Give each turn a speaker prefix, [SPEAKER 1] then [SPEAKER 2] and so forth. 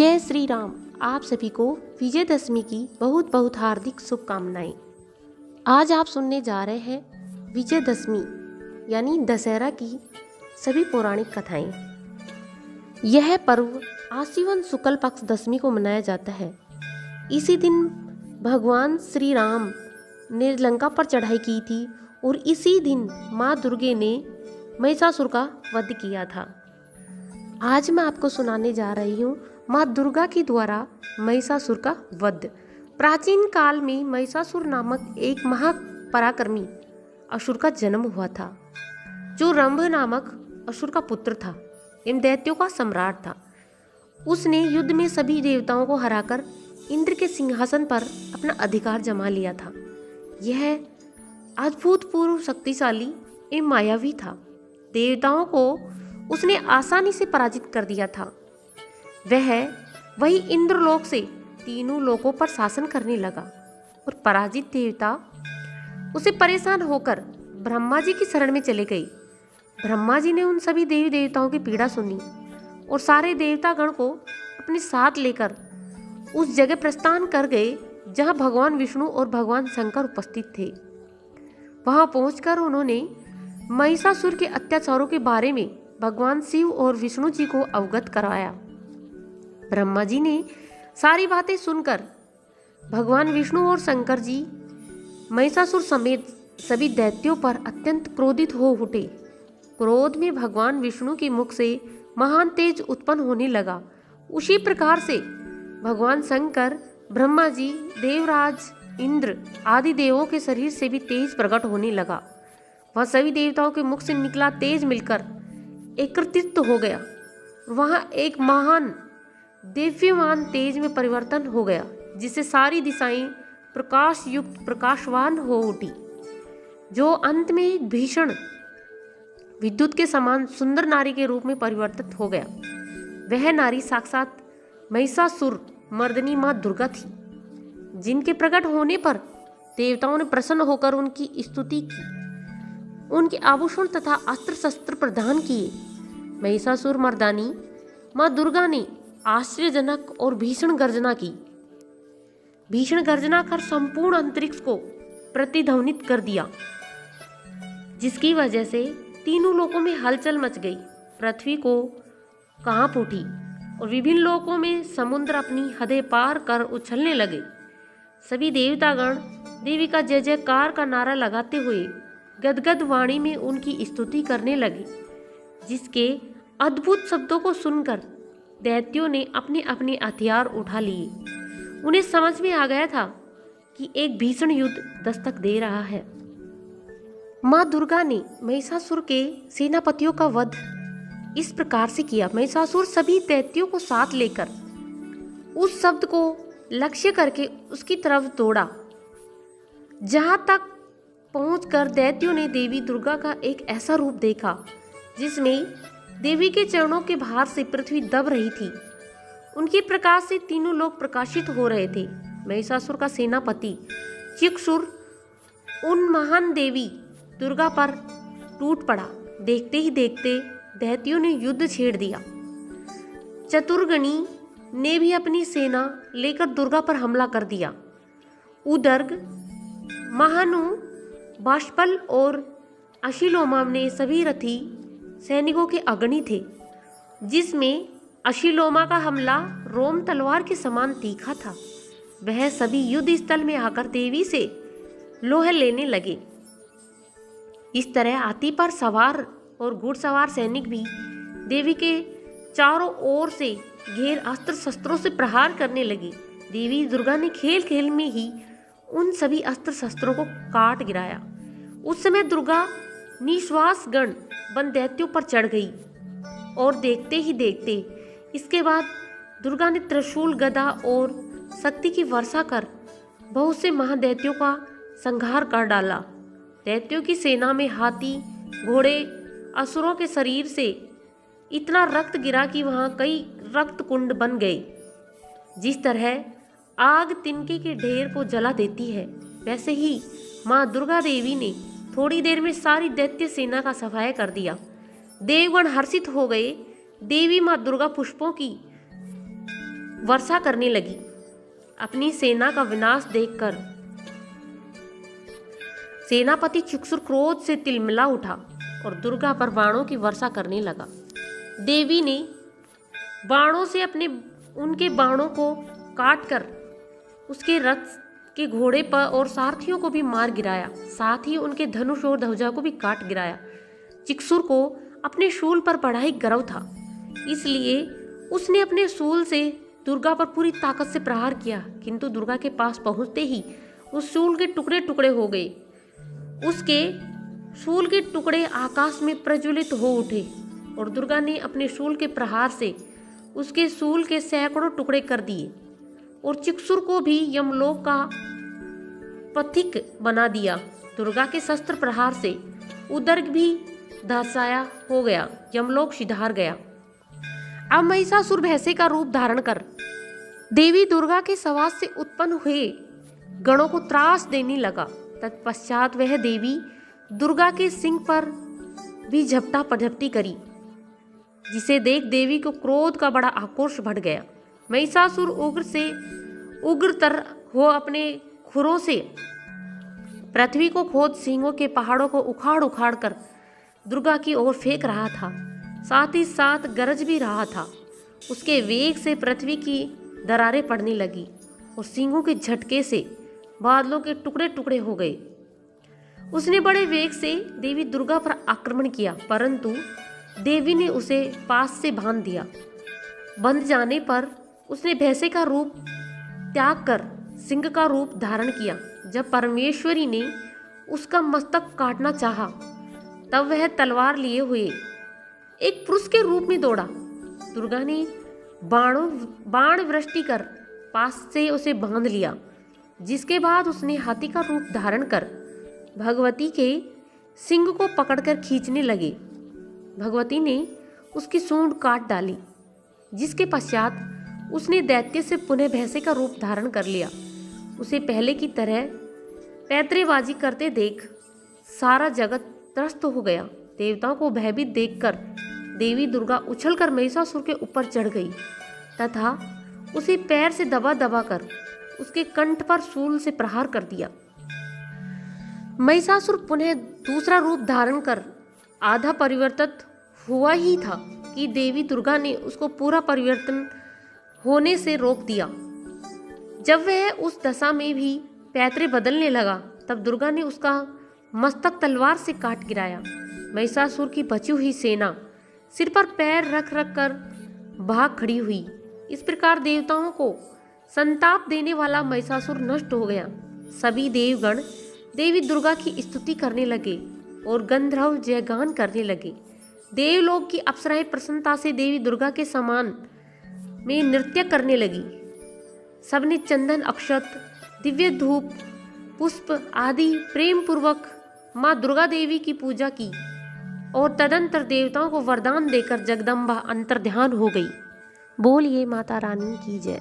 [SPEAKER 1] जय श्री राम। आप सभी को विजयदशमी की बहुत बहुत हार्दिक शुभकामनाएं। आज आप सुनने जा रहे हैं विजयदशमी यानी दशहरा की सभी पौराणिक कथाएं। यह पर्व आश्विन शुक्ल पक्ष दशमी को मनाया जाता है। इसी दिन भगवान श्री राम ने लंका पर चढ़ाई की थी और इसी दिन माँ दुर्गे ने महिषासुर का वध किया था। आज मैं आपको सुनाने जा रही हूँ माँ दुर्गा के द्वारा महिषासुर का वध। प्राचीन काल में महिषासुर नामक एक महापराक्रमी असुर का जन्म हुआ था, जो रंभ नामक असुर का पुत्र था एवं दैत्यों का सम्राट था। उसने युद्ध में सभी देवताओं को हराकर इंद्र के सिंहासन पर अपना अधिकार जमा लिया था। यह अभूतपूर्व शक्तिशाली एवं मायावी था। देवताओं को उसने आसानी से पराजित कर दिया था। वही इंद्रलोक से तीनों लोकों पर शासन करने लगा और पराजित देवता उसे परेशान होकर ब्रह्मा जी की शरण में चले गए। ब्रह्मा जी ने उन सभी देवी देवताओं की पीड़ा सुनी और सारे देवतागण को अपने साथ लेकर उस जगह प्रस्थान कर गए जहां भगवान विष्णु और भगवान शंकर उपस्थित थे। वहां पहुंचकर उन्होंने महिषासुर के अत्याचारों के बारे में भगवान शिव और विष्णु जी को अवगत कराया। ब्रह्मा जी ने सारी बातें सुनकर भगवान विष्णु और शंकर जी महिषासुर समेत सभी दैत्यों पर अत्यंत क्रोधित हो उठे। क्रोध में भगवान विष्णु के मुख से महान तेज उत्पन्न होने लगा। उसी प्रकार से भगवान शंकर, ब्रह्मा जी, देवराज इंद्र आदि देवों के शरीर से भी तेज प्रकट होने लगा। वह सभी देवताओं के मुख से निकला तेज मिलकर एकत्रित हो गया। वहां एक महान दिव्यमान तेज में परिवर्तन हो गया, जिससे सारी दिशाएं प्रकाश युक्त प्रकाशवान हो उठी, जो अंत में एक भीषण विद्युत के समान सुंदर नारी के रूप में परिवर्तित हो गया। वह नारी साक्षात महिषासुर मर्दिनी माँ दुर्गा थी, जिनके प्रकट होने पर देवताओं ने प्रसन्न होकर उनकी स्तुति की, उनके आभूषण तथा अस्त्र शस्त्र प्रदान किए। महिषासुर मर्दानी माँ दुर्गा ने आश्चर्यजनक और भीषण गर्जना की। भीषण गर्जना कर संपूर्ण अंतरिक्ष को प्रतिध्वनित कर दिया, जिसकी वजह से तीनों लोकों में हलचल मच गई। पृथ्वी को कांप उठी और विभिन्न लोकों में समुद्र अपनी हदें पार कर उछलने लगे। सभी देवतागण देवी का जय जयकार का नारा लगाते हुए गदगद वाणी में उनकी स्तुति करने लगे, जिसके अद्भुत शब्दों को सुनकर दैत्यों ने अपने अपने हथियार उठा लिए। उन्हें समझ में आ गया था कि एक भीषण युद्ध दस्तक दे रहा है। माँ दुर्गा ने महिषासुर के सेनापतियों का वध इस प्रकार से किया। महिषासुर सभी दैत्यों को साथ लेकर उस शब्द को लक्ष्य करके उसकी तरफ दौड़ा। जहां तक पहुंचकर दैत्यों ने देवी दुर्गा का एक ऐसा रूप देखा जिसमें देवी के चरणों के भार से पृथ्वी दब रही थी। उनके प्रकाश से तीनों लोग प्रकाशित हो रहे थे। महिषासुर का सेनापति चिक्षुर उन महान देवी दुर्गा पर टूट पड़ा। देखते ही देखते दैत्यों ने युद्ध छेड़ दिया। चतुर्गणी ने भी अपनी सेना लेकर दुर्गा पर हमला कर दिया। उदर्ग, महानु, बाष्पल और अशिलोमा ने सभी रथी सैनिकों के अग्रणी थे, जिसमें अशिलोमा का हमला रोम तलवार के समान तीखा था। वह सभी युद्ध स्थल में आकर देवी से लोहे लेने लगे। इस तरह हाथी पर सवार और घुड़सवार सैनिक भी देवी के चारों ओर से घेर अस्त्र शस्त्रों से प्रहार करने लगे। देवी दुर्गा ने खेल खेल में ही उन सभी अस्त्र शस्त्रों को काट गिराया। उस समय दुर्गा निश्वास गण बन दैत्यों पर चढ़ गई और देखते ही देखते इसके बाद दुर्गा ने त्रिशूल, गदा और शक्ति की वर्षा कर बहुत से महादैत्यों का संहार कर डाला। दैत्यों की सेना में हाथी, घोड़े, असुरों के शरीर से इतना रक्त गिरा कि वहां कई रक्त कुंड बन गए। जिस तरह आग तिनके के ढेर को जला देती है, वैसे ही माँ दुर्गा देवी ने थोड़ी देर में सारी दैत्य सेना का सफाया कर दिया। देवगण हर्षित हो गए। देवी माँ दुर्गा पुष्पों की वर्षा करने लगी। अपनी सेना का विनाश देखकर सेनापति चिक्सुर क्रोध से तिलमिला उठा और दुर्गा पर बाणों की वर्षा करने लगा। देवी ने बाणों से उनके बाणों को काटकर उसके रथ के घोड़े पर और सारथियों को भी मार गिराया, साथ ही उनके धनुष और ध्वजा को भी काट गिराया। चिक्सुर को अपने शूल पर बड़ा ही गर्व था, इसलिए उसने अपने शूल से दुर्गा पर पूरी ताकत से प्रहार किया, किंतु दुर्गा के पास पहुंचते ही उस शूल के टुकड़े टुकड़े हो गए। उसके शूल के टुकड़े आकाश में प्रज्वलित हो उठे और दुर्गा ने अपने शूल के प्रहार से उसके शूल के सैकड़ों टुकड़े कर दिए और चिक्सुर को भी यमलोक का पथिक बना दिया। दुर्गा के शस्त्र प्रहार से उदर भी धसाया हो गया, यमलोक सिधार गया। अब महिषासुर भैंसे का रूप धारण कर देवी दुर्गा के सवास से उत्पन्न हुए गणों को त्रास देने लगा। तत्पश्चात वह देवी दुर्गा के सिंह पर भी झपटा पझपटी करी, जिसे देख देवी को क्रोध का बड़ा आक्रोश बढ़ गया। महिषासुर उग्रतर हो अपने खुरों से पृथ्वी को खोद सिंहों के पहाड़ों को उखाड़ उखाड़ कर दुर्गा की ओर फेंक रहा था, साथ ही साथ गरज भी रहा था। उसके वेग से पृथ्वी की दरारें पड़ने लगी और सिंहों के झटके से बादलों के टुकड़े टुकड़े हो गए। उसने बड़े वेग से देवी दुर्गा पर आक्रमण किया, परंतु देवी ने उसे पास से बांध दिया। बंध जाने पर उसने भैंसे का रूप त्याग कर सिंह का रूप धारण किया। जब परमेश्वरी ने उसका मस्तक काटना चाहा, तब वह तलवार लिए हुए एक पुरुष के रूप में दौड़ा। दुर्गा ने बाण वृष्टि कर पास से उसे बांध लिया, जिसके बाद उसने हाथी का रूप धारण कर भगवती के सिंग को पकड़कर खींचने लगे। भगवती ने उसकी सूंड काट डाली, जिसके पश्चात उसने दैत्य से पुनः भैंसे का रूप धारण कर लिया। उसे पहले की तरह पैतरेबाजी करते देख सारा जगत त्रस्त हो गया। देवताओं को भयभीत देखकर देवी दुर्गा उछलकर महिषासुर के ऊपर चढ़ गई तथा उसे पैर से दबा दबा कर उसके कंठ पर शूल से प्रहार कर दिया। महिषासुर पुनः दूसरा रूप धारण कर आधा परिवर्तित हुआ ही था कि देवी दुर्गा ने उसको पूरा परिवर्तन होने से रोक दिया। जब वह उस दशा में भी पैतरे बदलने लगा, तब दुर्गा ने उसका मस्तक तलवार से काट गिराया। महिषासुर की बची हुई सेना सिर पर पैर रख रख कर भाग खड़ी हुई। इस प्रकार देवताओं को संताप देने वाला महिषासुर नष्ट हो गया। सभी देवगण देवी दुर्गा की स्तुति करने लगे और गंधर्व जयगान करने लगे। देवलोक की अप्सराएं प्रसन्नता से देवी दुर्गा के समान में नृत्य करने लगी। सबने चंदन, अक्षत, दिव्य धूप, पुष्प आदि प्रेम पूर्वक माँ दुर्गा देवी की पूजा की और तदंतर देवताओं को वरदान देकर जगदम्बा अंतर्ध्यान हो गई। बोलिए माता रानी की जय।